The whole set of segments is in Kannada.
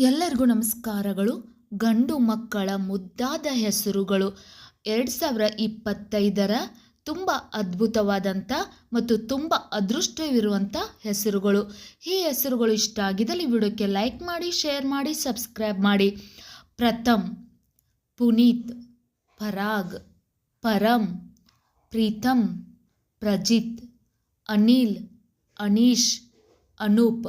ಎಲ್ಲರಿಗೂ ನಮಸ್ಕಾರಗಳು. ಗಂಡು ಮಕ್ಕಳ ಮುದ್ದಾದ ಹೆಸರುಗಳು 2025ರ ತುಂಬ ಅದ್ಭುತವಾದಂಥ ಮತ್ತು ತುಂಬ ಅದೃಷ್ಟವಿರುವಂಥ ಹೆಸರುಗಳು. ಈ ಹೆಸರುಗಳು ಇಷ್ಟ ಆಗಿದ್ದಲ್ಲಿ ವಿಡಿಯೋಕ್ಕೆ ಲೈಕ್ ಮಾಡಿ, ಶೇರ್ ಮಾಡಿ, ಸಬ್ಸ್ಕ್ರೈಬ್ ಮಾಡಿ. ಪ್ರಥಮ್, ಪುನೀತ್, ಪರಾಗ್, ಪರಮ್, ಪ್ರೀತಮ್, ಪ್ರಜಿತ್, ಅನಿಲ್, ಅನೀಶ್, ಅನೂಪ್.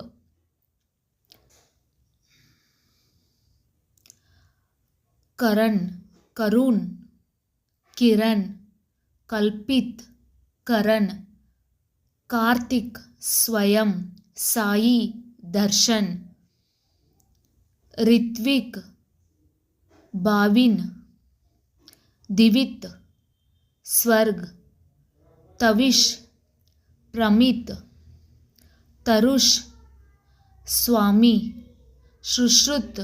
ಕರಣ್, ಕರುಣ್, ಕಿರಣ್, ಕಲ್ಪಿತ್, ಕರಣ್, ಕಾರ್ತಿಕ್, ಸ್ವಯಂ, ಸಾಯಿ, ದರ್ಶನ್, ರಿತ್ವಿಕ್, ಭಾವಿನ್, ದಿವಿತ್, ಸ್ವರ್ಗ್, ತವಿಶ್, ಪ್ರಮಿತ್, ತರುಷ್, ಸ್ವಾಮಿ, ಸುಶ್ರುತ್,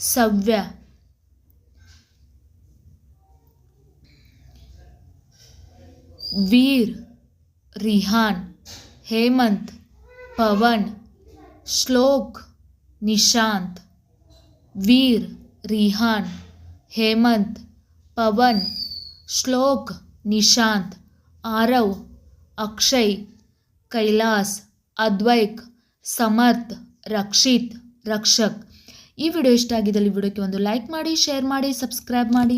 ಸವ್ಯ. वीर, रिहान, हेमंत, पवन, श्लोक, निशांत. वीर, रिहान, हेमंत, पवन, श्लोक, निशांत. आरव, अक्षय, कैलास, अद्वैक, समर्थ, रक्षित, रक्षक. ಈ ವಿಡಿಯೋ ಇಷ್ಟ ಆಗಿದ್ದಲ್ಲಿ ವಿಡಿಯೋಕ್ಕೆ ಒಂದು ಲೈಕ್ ಮಾಡಿ, ಶೇರ್ ಮಾಡಿ, ಸಬ್ಸ್ಕ್ರೈಬ್ ಮಾಡಿ.